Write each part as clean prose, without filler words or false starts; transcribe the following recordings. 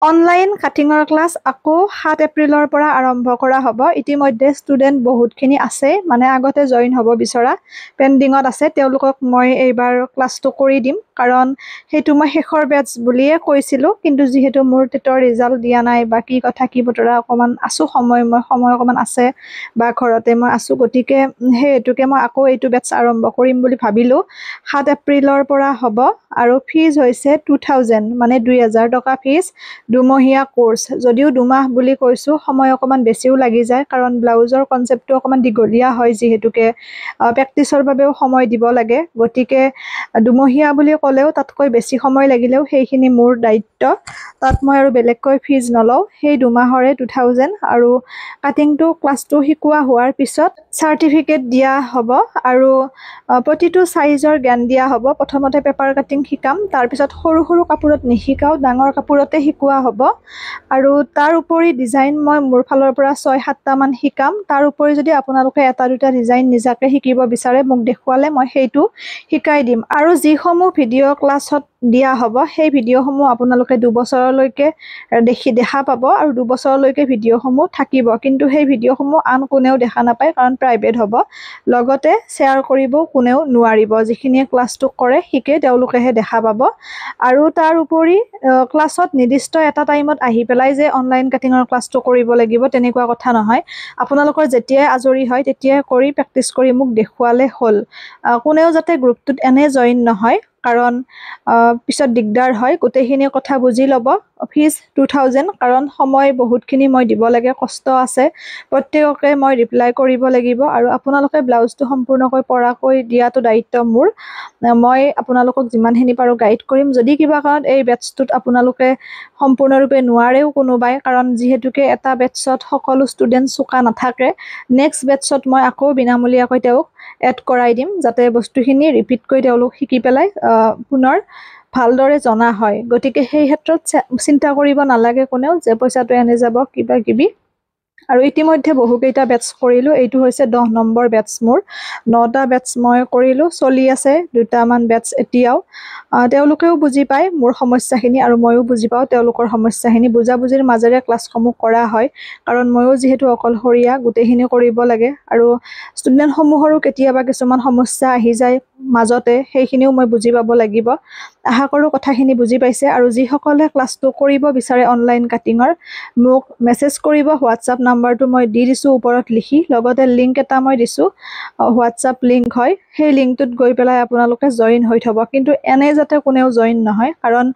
Online কাটিঙৰ class আকৌ 7 এপ্ৰিলৰ পৰা আৰম্ভ কৰা হ'ব। ইতিমধ্যে ষ্টুডেণ্ট বহুতখিনি আছে, মানে আগতে জইন হ'ব বিচৰা পেণ্ডিঙত আছে। তেওঁলোকক মই এইবাৰ ক্লাছটো কৰি দিম, কাৰণ সেইটো মই শেষৰ বেটছ বুলিয়ে কৈছিলোঁ। কিন্তু যিহেতু মোৰ টেটৰ ৰিজাল্ট দিয়া নাই বা কি কথা কি বতৰা অকণমান আছোঁ, সময় অকণমান আছে বা ঘৰতে মই আছোঁ, গতিকে সেই হেতুকে মই আকৌ এইটো বেটছ আৰম্ভ কৰিম বুলি ভাবিলোঁ। 7 এপ্ৰিলৰ পৰা হ'ব আৰু ফিজ হৈছে 2000, মানে 2000 টকা ফিজ। দুমহীয়া কোৰ্চ, যদিও দুমাহ বুলি কৈছোঁ, সময় অকণমান বেছিও লাগি যায়, কাৰণ ব্লাউজৰ কনচেপ্টটো অকণমান দীঘলীয়া হয়, যিহেতুকে প্ৰেক্টিছৰ বাবেও সময় দিব লাগে। গতিকে দুমহীয়া বুলি ক'লেও তাতকৈ বেছি সময় লাগিলেও সেইখিনি মোৰ দায়িত্ব, তাত মই আৰু বেলেগকৈ ফিজ নলওঁ। সেই দুমাহৰে 2000 আৰু কাটিংটো ক্লাছটো শিকোৱা হোৱাৰ পিছত চাৰ্টিফিকেট দিয়া হ'ব আৰু প্ৰতিটো চাইজৰ জ্ঞান দিয়া হ'ব। প্ৰথমতে পেপাৰ কাটিং শিকাম, তাৰপিছত সৰু সৰু কাপোৰত নিশিকাওঁ, ডাঙৰ কাপোৰতে শিকোৱা হ'ব। আৰু তাৰ উপৰি ডিজাইন মই মোৰ ফালৰ পৰা 6-7টা মান শিকাম। তাৰ উপৰি যদি আপোনালোকে এটা দুটা ডিজাইন নিজাকে শিকিব বিচাৰে, মোক দেখুৱালে মই সেইটো শিকাই দিম। আৰু যিসমূহ ভিডিঅ' ক্লাছত দিয়া হ'ব, সেই ভিডিঅ'সমূহ আপোনালোকে 2 বছৰলৈকে দেখা পাব আৰু 2 বছৰলৈকে ভিডিঅ'সমূহ থাকিব। কিন্তু সেই ভিডিঅ'সমূহ আন কোনেও দেখা নাপায়, কাৰণ প্ৰাইভেট হ'ব। লগতে শ্বেয়াৰ কৰিবও কোনেও নোৱাৰিব। যিখিনিয়ে ক্লাছটো কৰে শিকে তেওঁলোকেহে দেখা পাব। আৰু তাৰ উপৰি ক্লাছত নিৰ্দিষ্ট এটা টাইমত আহি পেলাই যে অনলাইন কাটিঙৰ ক্লাছটো কৰিব লাগিব তেনেকুৱা কথা নহয়। আপোনালোকৰ যেতিয়াই আজৰি হয় তেতিয়াই কৰি প্ৰেক্টিছ কৰি মোক দেখুৱালে হ'ল। কোনেও যাতে গ্ৰুপটোত এনে জইন নহয়, কাৰণ পিছত দিগদাৰ হয়। গোটেইখিনি কথা বুজি ল'ব। ফিজ 2000, কাৰণ সময় বহুতখিনি মই দিব লাগে, কষ্ট আছে। প্ৰত্যেককে মই ৰিপ্লাই কৰিব লাগিব আৰু আপোনালোকে ব্লাউজটো সম্পূৰ্ণকৈ পৰাকৈ দিয়াটো দায়িত্ব মোৰ। মই আপোনালোকক যিমানখিনি পাৰোঁ গাইড কৰিম। যদি কিবা কাৰণত এই বেটছটোত আপোনালোকে সম্পূৰ্ণৰূপে নোৱাৰেও কোনোবাই, কাৰণ যিহেতুকে এটা বেটছত সকলো ষ্টুডেণ্ট চোকা নাথাকে, নেক্সট বেটছত মই আকৌ বিনামূলীয়াকৈ তেওঁক এড কৰাই দিম, যাতে বস্তুখিনি ৰিপিট কৰি তেওঁলোক শিকি পেলাই পুনৰ ভালদৰে জনা হয়। গতিকে সেই ক্ষেত্ৰত চিন্তা কৰিব নালাগে কোনেও যে পইচাটো এনে যাব কিবা কিবি। আৰু ইতিমধ্যে বহুকেইটা বেটছ কৰিলোঁ। এইটো হৈছে 10 নম্বৰ বেটছ মোৰ। 9টা বেটছ মই কৰিলোঁ, চলি আছে 2টামান বেটছ এতিয়াও। তেওঁলোকেও বুজি পায় মোৰ সমস্যাখিনি আৰু ময়ো বুজি পাওঁ তেওঁলোকৰ সমস্যাখিনি। বুজাবুজিৰ মাজেৰে ক্লাছসমূহ কৰা হয়, কাৰণ ময়ো যিহেতু অকলশৰীয়া, গোটেইখিনি কৰিব লাগে। আৰু ষ্টুডেণ্টসমূহৰো কেতিয়াবা কিছুমান সমস্যা আহি যায় মাজতে, সেইখিনিও মই বুজি পাব লাগিব। আশা কৰোঁ কথাখিনি বুজি পাইছে। আৰু যিসকলে ক্লাছটো কৰিব বিচাৰে অনলাইন কাটিঙৰ, মোক মেছেজ কৰিব। হোৱাটছআপ নাম্বাৰটো মই দি দিছোঁ ওপৰত লিখি, লগতে লিংক এটা মই দিছোঁ, হোৱাটছআপ লিংক হয়। সেই লিংকটোত গৈ পেলাই আপোনালোকে জইন হৈ থ'ব। কিন্তু এনে যাতে কোনেও জইন নহয়, কাৰণ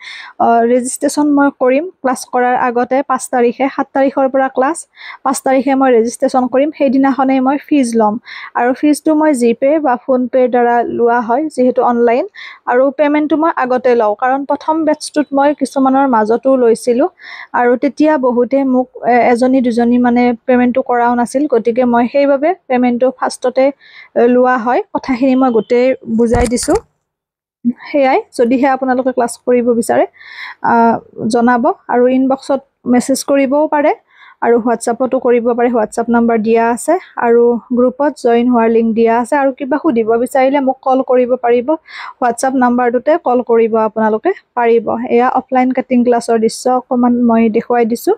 ৰেজিষ্ট্ৰেশ্যন মই কৰিম ক্লাছ কৰাৰ আগতে 5 তাৰিখে। 7 তাৰিখৰ পৰা ক্লাছ, 5 তাৰিখে মই ৰেজিষ্ট্ৰেশ্যন কৰিম। সেইদিনাখনেই মই ফিজ ল'ম, আৰু ফিজটো মই জিপে' বা ফোনপে'ৰ দ্বাৰা লোৱা হয়, যিহেতু অনলাইন। আৰু পে'মেণ্টটো মই আগতে লওঁ, কাৰণ প্ৰথম বেটছটোত মই কিছুমানৰ মাজতো লৈছিলোঁ, আৰু তেতিয়া বহুতে মোক এজনী দুজনী মানে পে'মেণ্টটো কৰাও নাছিল। গতিকে মই সেইবাবে পে'মেণ্টটো ফাৰ্ষ্টতে লোৱা হয়। কথাখিনি মই গোটেই বুজাই দিছোঁ। সেয়াই, যদিহে আপোনালোকে ক্লাছ কৰিব বিচাৰে জনাব, আৰু ইনবক্সত মেছেজ কৰিবও পাৰে আৰু হোৱাটছআপতো কৰিব পাৰে। হোৱাটছআপ নাম্বাৰ দিয়া আছে আৰু গ্ৰুপত জইন হোৱাৰ লিংক দিয়া আছে। আৰু কিবা সুধিব বিচাৰিলে মোক কল কৰিব পাৰিব, হোৱাটছআপ নাম্বাৰটোতে কল কৰিব আপোনালোকে পাৰিব। এয়া অফলাইন কাটিং ক্লাছৰ দৃশ্য অকণমান মই দেখুৱাই দিছোঁ।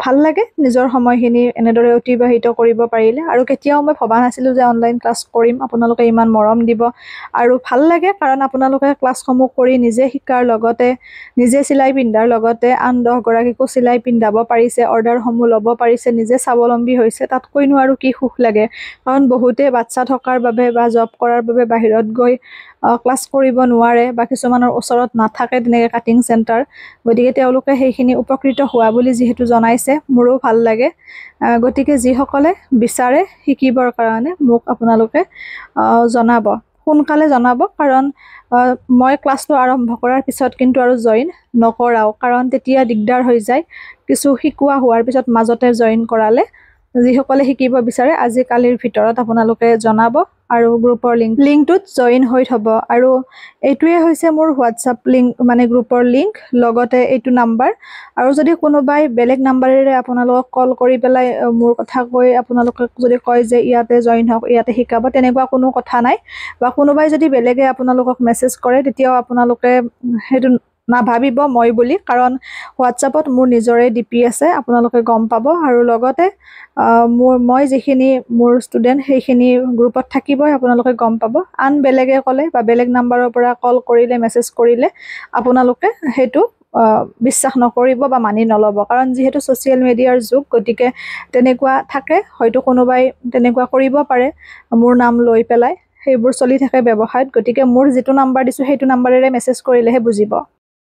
ভাল লাগে নিজৰ সময়খিনি এনেদৰে অতিবাহিত কৰিব পাৰিলে। আৰু কেতিয়াও মই ভবা নাছিলোঁ যে অনলাইন ক্লাছ কৰিম, আপোনালোকে ইমান মৰম দিব। আৰু ভাল লাগে, কাৰণ আপোনালোকে ক্লাছসমূহ কৰি নিজে শিকাৰ লগতে, নিজে চিলাই পিন্ধাৰ লগতে আন 10 গৰাকীকো চিলাই পিন্ধাব পাৰিছে, অৰ্ডাৰসমূহ ল'ব পাৰিছে, নিজে স্বাৱলম্বী হৈছে। তাতকৈনো আৰু কি সুখ লাগে। কাৰণ বহুতে বাচ্চা থকাৰ বাবে বা জব কৰাৰ বাবে বাহিৰত গৈ ক্লাছ কৰিব নোৱাৰে, বা কিছুমানৰ ওচৰত নাথাকে তেনেকৈ কাটিং চেণ্টাৰ। গতিকে তেওঁলোকে সেইখিনি উপকৃত হোৱা বুলি যিহেতু জনাইছে, মোৰো ভাল লাগে। গতিকে যিসকলে বিচাৰে শিকিবৰ কাৰণে মোক আপোনালোকে জনাব, সোনকালে জনাব, কাৰণ মই ক্লাছটো আৰম্ভ কৰাৰ পিছত কিন্তু আৰু জইন নকৰাওঁ, কাৰণ তেতিয়া দিগদাৰ হৈ যায়। কিছু শিকোৱা হোৱাৰ পিছত মাজতে জইন কৰালে। যিসকলে শিকিব বিচাৰে আজি কালিৰ ভিতৰত আপোনালোকে জনাব, আৰু গ্ৰুপৰ লিংকটোত জইন হৈ থ'ব। আৰু এইটোৱে হৈছে মোৰ হোৱাটছআপ লিংক, মানে গ্ৰুপৰ লিংক, লগতে এইটো নাম্বাৰ। আৰু যদি কোনোবাই বেলেগ নাম্বাৰেৰে আপোনালোকক কল কৰি পেলাই মোৰ কথা কৈ আপোনালোকে যদি কয় যে ইয়াতে জইন হওক, ইয়াতে শিকাব, তেনেকুৱা কোনো কথা নাই। বা কোনোবাই যদি বেলেগে আপোনালোকক মেছেজ কৰে, তেতিয়াও আপোনালোকে সেইটো নাভাবিব মই বুলি, কাৰণ হোৱাটছআপত মোৰ নিজৰে ডিপি আছে, আপোনালোকে গম পাব। আৰু লগতে মই যিখিনি মোৰ ষ্টুডেণ্ট সেইখিনি গ্ৰুপত থাকিবই, আপোনালোকে গম পাব। আন বেলেগে ক'লে বা বেলেগ নাম্বাৰৰ পৰা কল কৰিলে, মেছেজ কৰিলে আপোনালোকে সেইটো বিশ্বাস নকৰিব বা মানি নল'ব, কাৰণ যিহেতু ছ'চিয়েল মিডিয়াৰ যুগ, গতিকে তেনেকুৱা থাকে, হয়তো কোনোবাই তেনেকুৱা কৰিব পাৰে মোৰ নাম লৈ পেলাই, সেইবোৰ চলি থাকে ব্যৱসায়ত। গতিকে মোৰ যিটো নাম্বাৰ দিছোঁ সেইটো নাম্বাৰেৰে মেছেজ কৰিলেহে বুজিব।